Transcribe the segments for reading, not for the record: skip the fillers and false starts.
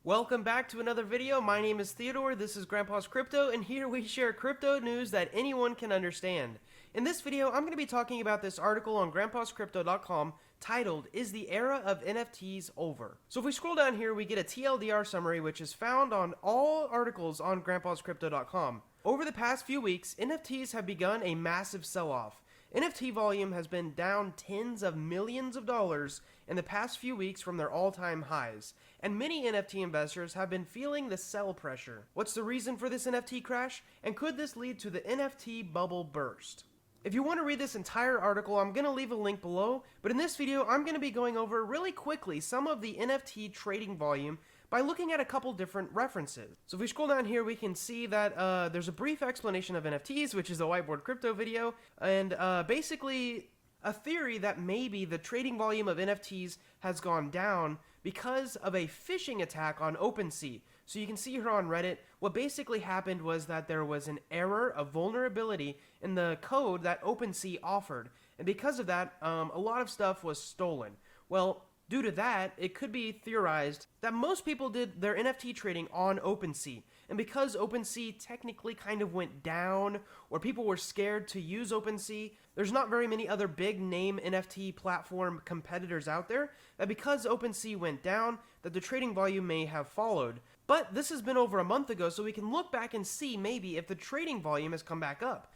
Welcome back to another video. My name is Theodore, this is Grandpa's Crypto, and here we share crypto news that anyone can understand. In this video, I'm going to be talking about this article on grandpascrypto.com titled, "Is the Era of NFTs Over?" So if we scroll down here, we get a TLDR summary which is found on all articles on grandpascrypto.com. Over the past few weeks, NFTs have begun a massive sell-off. NFT volume has been down tens of millions of dollars in the past few weeks from their all-time highs, and many NFT investors have been feeling the sell pressure. What's the reason for this NFT crash, and could this lead to the NFT bubble burst? If you want to read this entire article, I'm going to leave a link below, but in this video I'm going to be going over really quickly some of the NFT trading volume by looking at a couple different references. So if we scroll down here, we can see that there's a brief explanation of NFTs, which is a whiteboard crypto video, and basically a theory that maybe the trading volume of NFTs has gone down because of a phishing attack on OpenSea. So you can see here on Reddit, what basically happened was that there was an error, a vulnerability in the code that OpenSea offered. And because of that, a lot of stuff was stolen. Well, due to that, it could be theorized that most people did their NFT trading on OpenSea. And because OpenSea technically kind of went down, or people were scared to use OpenSea, there's not very many other big name NFT platform competitors out there, that because OpenSea went down, that the trading volume may have followed. But this has been over a month ago, so we can look back and see maybe if the trading volume has come back up.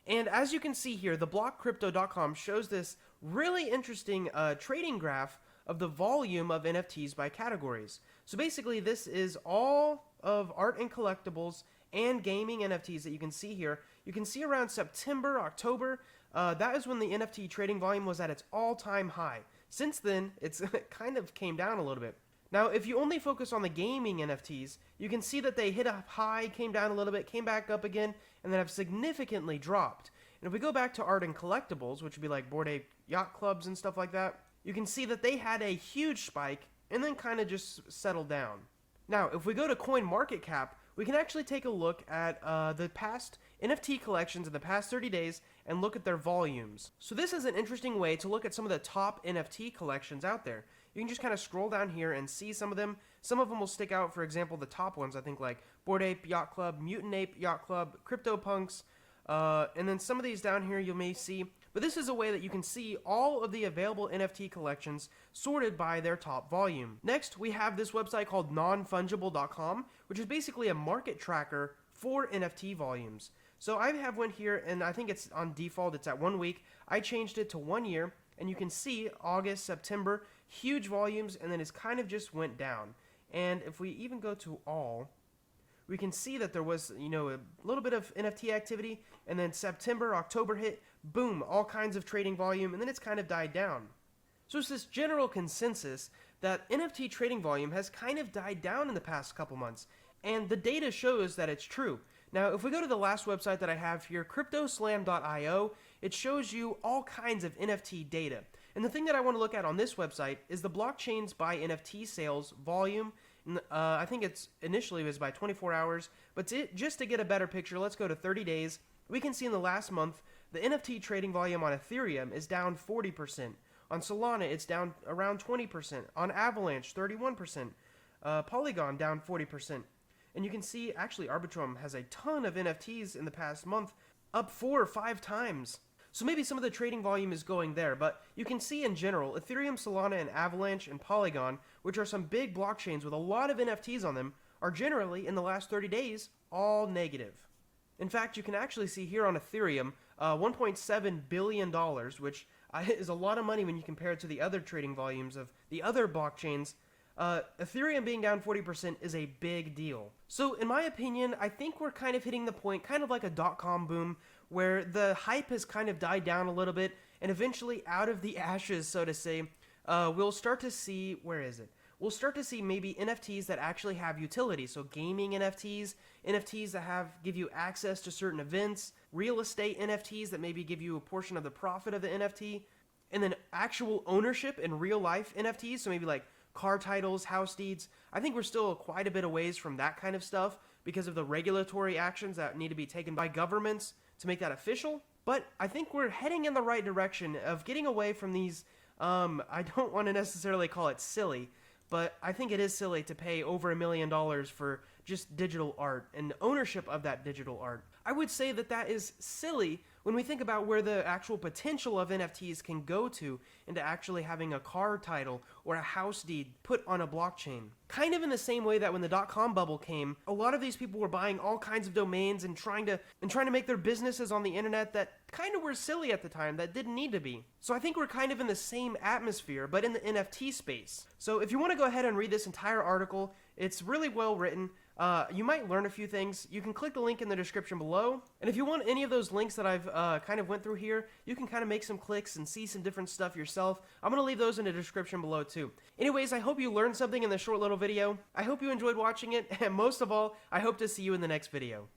And as you can see here, the blockcrypto.com shows this really interesting trading graph of the volume of NFTs by categories. So basically this is all of art and collectibles and gaming NFTs that you can see here. You can see around September, October, that is when the NFT trading volume was at its all-time high. Since then, it's kind of came down a little bit. Now, if you only focus on the gaming NFTs, you can see that they hit a high, came down a little bit, came back up again, and then have significantly dropped. And if we go back to art and collectibles, which would be like Bored Ape Yacht Clubs and stuff like that, you can see that they had a huge spike and then kind of just settled down. Now, if we go to CoinMarketCap, we can actually take a look at the past NFT collections in the past 30 days and look at their volumes. So this is an interesting way to look at some of the top NFT collections out there. You can just kind of scroll down here and see some of them. Some of them will stick out, for example, the top ones, I think, like Bored Ape Yacht Club, Mutant Ape Yacht Club, CryptoPunks, and then some of these down here you may see. But this is a way that you can see all of the available NFT collections sorted by their top volume. Next, we have this website called nonfungible.com, which is basically a market tracker for NFT volumes. So I have one here, and I think it's on default, it's at 1 week. I changed it to 1 year, and you can see August, September, huge volumes, and then it's kind of just went down. And if we even go to all, we can see that there was, a little bit of NFT activity, and then September, October hit, boom, all kinds of trading volume, and then it's kind of died down. So it's this general consensus that NFT trading volume has kind of died down in the past couple months, and the data shows that it's true. Now, if we go to the last website that I have here, cryptoslam.io, it shows you all kinds of NFT data. And the thing that I want to look at on this website is the blockchains by NFT sales volume. I think it's initially was by 24 hours, but just to get a better picture, let's go to 30 days. We can see in the last month, the NFT trading volume on Ethereum is down 40%. On Solana, it's down around 20%. On Avalanche, 31%. Polygon, down 40%. And you can see, actually, Arbitrum has a ton of NFTs in the past month, up 4 or 5 times. So maybe some of the trading volume is going there, but you can see in general, Ethereum, Solana, and Avalanche, and Polygon, which are some big blockchains with a lot of NFTs on them, are generally, in the last 30 days, all negative. In fact, you can actually see here on Ethereum, $1.7 billion, which is a lot of money when you compare it to the other trading volumes of the other blockchains. Ethereum being down 40% is a big deal. So in my opinion, I think we're kind of hitting the point, kind of like a dot-com boom, where the hype has kind of died down a little bit, and eventually out of the ashes, so to say, we'll start to see, where is it? We'll start to see maybe NFTs that actually have utility. So gaming NFTs, NFTs that give you access to certain events, real estate NFTs that maybe give you a portion of the profit of the NFT, and then actual ownership in real life NFTs, so maybe like car titles, house deeds. I think we're still quite a bit away from that kind of stuff because of the regulatory actions that need to be taken by governments to make that official. But I think we're heading in the right direction of getting away from these, I don't want to necessarily call it silly, but I think it is silly to pay over $1 million for just digital art and ownership of that digital art. I would say that that is silly when we think about where the actual potential of NFTs can go to into actually having a car title or a house deed put on a blockchain. Kind of in the same way that when the dot-com bubble came, a lot of these people were buying all kinds of domains and trying to make their businesses on the internet that kind of were silly at the time, that didn't need to be. So I think we're kind of in the same atmosphere, but in the NFT space. So if you want to go ahead and read this entire article, it's really well written. You might learn a few things. You can click the link in the description below. And if you want any of those links that I've kind of went through here, you can kind of make some clicks and see some different stuff yourself. I'm going to leave those in the description below too. Anyways, I hope you learned something in this short little video. I hope you enjoyed watching it. And most of all, I hope to see you in the next video.